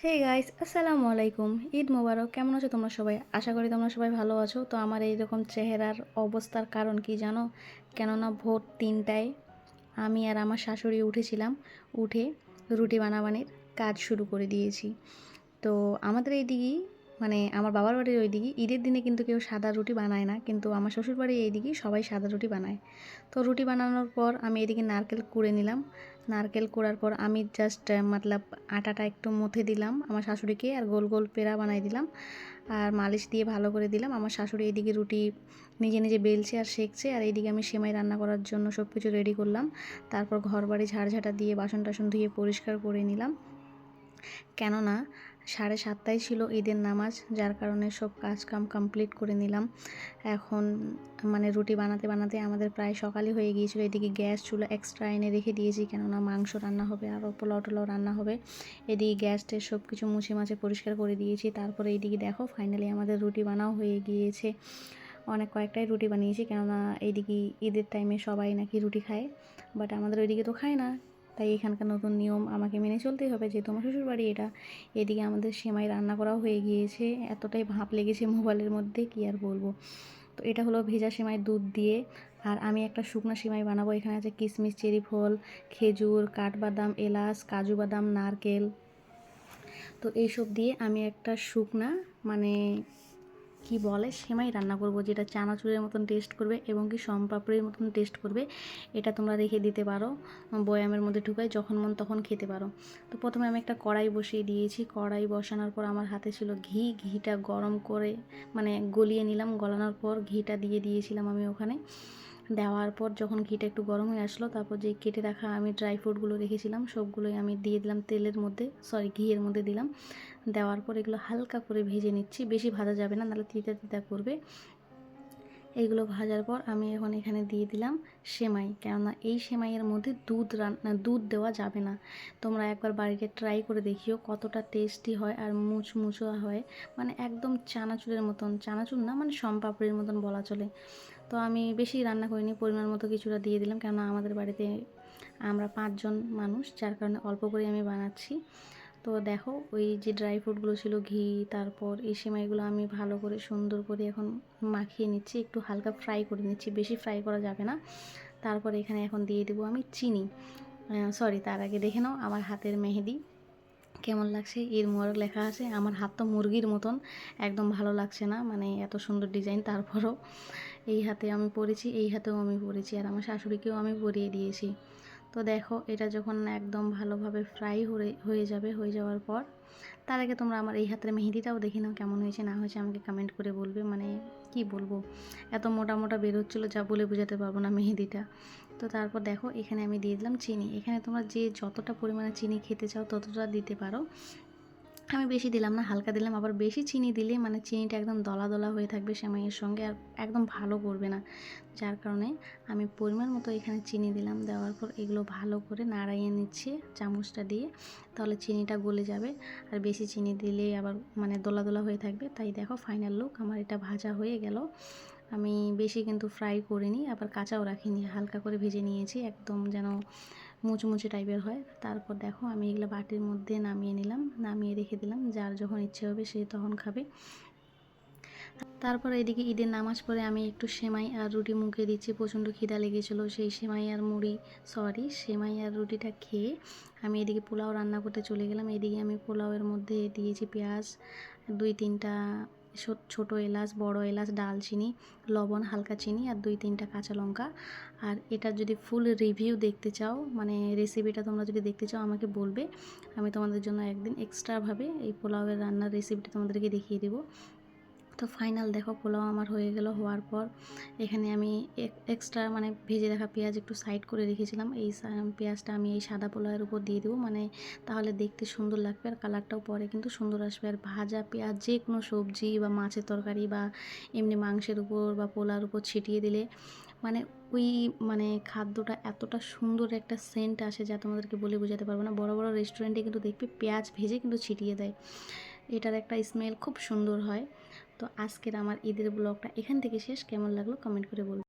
Hey guys, আসসালামু আলাইকুম। ঈদ মোবারক। কেমন আছো তোমরা সবাই? আশা করি তোমরা সবাই ভালো আছো। তো আমার এইরকম চেহারার অবস্থার কারণ কি জানো? কেননা ভোর ৩টায় আমি আর আমার শাশুড়ি উঠেছিলাম। উঠে রুটি বানাবানির কাজ শুরু করে দিয়েছি। তো আমাদের এইদিকেই মানে আমার বাবার বাড়ির ওইদিকে ঈদের দিনে কিন্তু কেউ সাদা রুটি বানায় না, কিন্তু আমার শ্বশুর বাড়ির এইদিকে সবাই সাদা রুটি বানায়। তো রুটি বানানোর পর আমি এদিকে নারকেল কুড়ে নিলাম। নারকেল কোড়ার পর আমি জাস্ট মতলব আটাটা একটু মুথে দিলাম আমার শাশুড়িকে, আর গোল গোল পেড়া বানাই দিলাম আর মালিশ দিয়ে ভালো করে দিলাম। আমার শাশুড়ি এইদিকে রুটি নিজে নিজে বেলছে আর সেঁকছে, আর এইদিকে আমি সেমাই রান্না করার জন্য সব কিছু রেডি করলাম। তারপর ঘর বাড়ি ঝাড়ঝাঁটা দিয়ে বাসন টাসন ধুয়ে পরিষ্কার করে নিলাম, কেননা 7:30টায় ছিল ঈদের নামাজ, যার কারণে সব কাজ কাম কমপ্লিট করে নিলাম। এখন মানে রুটি বানাতে বানাতে আমাদের প্রায় সকালই হয়ে গিয়েছিল। এদিকে গ্যাস চুলা এক্সট্রা এনে রেখে দিয়েছি, কেননা মাংস রান্না হবে, আরও পোলাও টোলাও রান্না হবে। এদিকে গ্যাসটের সব কিছু মুছে মাছে পরিষ্কার করে দিয়েছি। তারপরে এইদিকে দেখো ফাইনালি আমাদের রুটি বানাও হয়ে গিয়েছে। অনেক কয়েকটাই রুটি বানিয়েছি, কেননা এইদিকে ঈদের টাইমে সবাই নাকি রুটি খায়, বাট আমাদের ওইদিকে তো খায় না। তাই এখানকার নতুন নিয়ম আমাকে মেনে চলতেই হবে, যেহেতু আমার শ্বশুরবাড়ি এটা। এদিকে আমাদের সেমাই রান্না করাও হয়ে গিয়েছে। এতটাই ভাপ লেগেছে মোবাইলের মধ্যে, কি আর বলবো। তো এটা হলো ভেজা সেমাই দুধ দিয়ে, আর আমি একটা শুকনা সেমাই বানাবো। এখানে আছে কিশমিশ, চেরি ফল, খেজুর, কাঠবাদাম, এলাচ, কাজু বাদাম, নারকেল। তো এইসব দিয়ে আমি একটা শুকনা মানে কি বলে সেমাই রান্না করব, যেটা চানাচুরের মতন টেস্ট করবে এবং কি শনপাপড়ির মতন টেস্ট করবে। এটা তোমরা রেখে দিতে পারো বয়ামের মধ্যে ঢুকাই, যখন মন তখন খেতে পারো। তো প্রথমে আমি একটা কড়াই বসিয়ে দিয়েছি। কড়াই বসানোর পর আমার হাতে ছিল ঘিটা গরম করে মানে গলিয়ে নিলাম। গলানোর পর ঘিটা দিয়ে দিয়েছিলাম আমি ওখানে। দেওয়ার পর যখন ঘিটা একটু গরম হয়ে আসলো, তারপর যে কেটে রাখা আমি ড্রাই ফ্রুটগুলো রেখেছিলাম সবগুলোই আমি দিয়ে দিলাম তেলের মধ্যে, ঘিয়ের মধ্যে দিলাম। দেওয়ার পর এগুলো হালকা করে ভেজে নিচ্ছি, বেশি ভাজা যাবে না, নাহলে তিতা তিতা করবে। এইগুলো ভাজার পর আমি এখন এখানে দিয়ে দিলাম সেমাই, কেননা এই সেমাইয়ের মধ্যে দুধ দেওয়া যাবে না। তোমরা একবার বাড়িতে ট্রাই করে দেখিও কতটা টেস্টি হয় আর মুচমুচো হয়, মানে একদম চানাচুরের মতন, চানাচুর না মানে শনপাপড়ির মতন বলা চলে। তো আমি বেশি রান্না করিনি, পরিমাণ মতো কিছুটা দিয়ে দিলাম, কেননা আমাদের বাড়িতে আমরা 5 জন মানুষ, যার কারণে অল্প করে আমি বানাচ্ছি। তো দেখো ওই যে ড্রাই ফ্রুটগুলো ছিল, ঘি, তারপর এই সেমাইগুলো আমি ভালো করে সুন্দর করে এখন মাখিয়ে নিচ্ছি, একটু হালকা ফ্রাই করে নিচ্ছি, বেশি ফ্রাই করা যাবে না। তারপর এখানে এখন দিয়ে দেবো আমি চিনি। তার আগে দেখে নাও আমার হাতের মেহেদি কেমন লাগছে। ঈদ মোবারক লেখা আছে, আমার হাত তো মুরগির মতন, একদম ভালো লাগছে না, মানে এত সুন্দর ডিজাইন। তারপরও এই হাতে আমি পরেছি, এই হাতেও আমি পরেছি, আর আমার শাশুড়িকেও আমি পরিয়ে দিয়েছি। তো দেখো এটা যখন একদম ভালোভাবে ফ্রাই হয়ে যাবে, হয়ে যাওয়ার পর তার আগে তোমরা আমার এই হাতের মেহেদিটাও দেখে নাও কেমন হয়েছে না হয়েছে, আমাকে কমেন্ট করে বলবে। মানে কি বলবো, এত মোটা মোটা বেরোচ্ছিলো যা বলে বোঝাতে পারবো না মেহেদিটা। তো তারপর দেখো এখানে আমি দিয়ে দিলাম চিনি। এখানে তোমরা যে যতটা পরিমাণে চিনি খেতে চাও ততটা দিতে পারো। আমি বেশি দিলাম না, হালকা দিলাম। আবার বেশি চিনি দিলে মানে চিনিটা একদম দলা দলা হয়ে থাকবে সেমাইয়ের সঙ্গে, আর একদম ভালো করবে না, যার কারণে আমি পরিমাণ মতো এখানে চিনি দিলাম। দেওয়ার পর এগুলো ভালো করে নাড়াইয়ে নিচ্ছে চামচটা দিয়ে, তাহলে চিনিটা গলে যাবে। আর বেশি চিনি দিলে আবার মানে দলা দলা হয়ে থাকবে। তাই দেখো ফাইনাল লুক আমার এটা ভাজা হয়ে গেল। আমি বেশি কিন্তু ফ্রাই করিনি, আবার কাঁচাও রাখিনি, হালকা করে ভেজে নিয়েছি একদম যেন মুচমুচে টাইপের হয়। তারপর দেখো আমি এগুলো বাটির মধ্যে নামিয়ে নিলাম, নামিয়ে রেখে দিলাম, যার যখন ইচ্ছে হবে সে তখন খাবে। তারপর এদিকে ঈদের নামাজ পড়ে আমি একটু সেমাই আর রুটি মুখে দিচ্ছি, প্রচণ্ড খিদা লেগেছিলো। সেই সেমাই আর রুটিটা খেয়ে আমি এদিকে পোলাও রান্না করতে চলে গেলাম। এদিকে আমি পোলাওয়ের মধ্যে দিয়েছি পেঁয়াজ, 2-3টা ছোট এলাচ, বড় এলাচ, দালচিনি, লবণ, হালকা চিনি আর 2-3টা কাঁচা লঙ্কা। আর এটা যদি ফুল রিভিউ দেখতে চাও, মানে রেসিপিটা তোমরা যদি দেখতে চাও আমাকে বলবে, আমি তোমাদের জন্য একদিন এক্সট্রাভাবে এই পোলাওয়ের রান্নার রেসিপিটা তোমাদেরকে দেখিয়ে দেবো। তো ফাইনাল দেখো পোলাও আমার হয়ে গেল। হওয়ার পর এখানে আমি এক্সট্রা মানে ভেজে রাখা পেঁয়াজ একটু সাইড করে রেখেছিলাম, এই পেঁয়াজটা আমি এই সাদা পোলাওয়ের উপর দিয়ে দেবো, মানে তাহলে দেখতে সুন্দর লাগবে আর কালারটাও পরে কিন্তু সুন্দর আসবে। আর ভাজা পেঁয়াজ যে কোনো সবজি বা মাছের তরকারি বা এমনি মাংসের উপর বা পোলার উপর ছিটিয়ে দিলে মানে ওই মানে খাদ্যটা এতটা সুন্দর একটা সেন্ট আসে, যা তোমাদেরকে বলে বোঝাতে পারবো না। বড় বড় রেস্টুরেন্টে কিন্তু দেখবে পেঁয়াজ ভেজে কিন্তু ছিটিয়ে দেয়, এটার একটা স্মেল খুব সুন্দর হয়। তো আজকের আমার ঈদের ব্লগটা এখান থেকে শেষ। কেমন লাগলো কমেন্ট করে বলবো।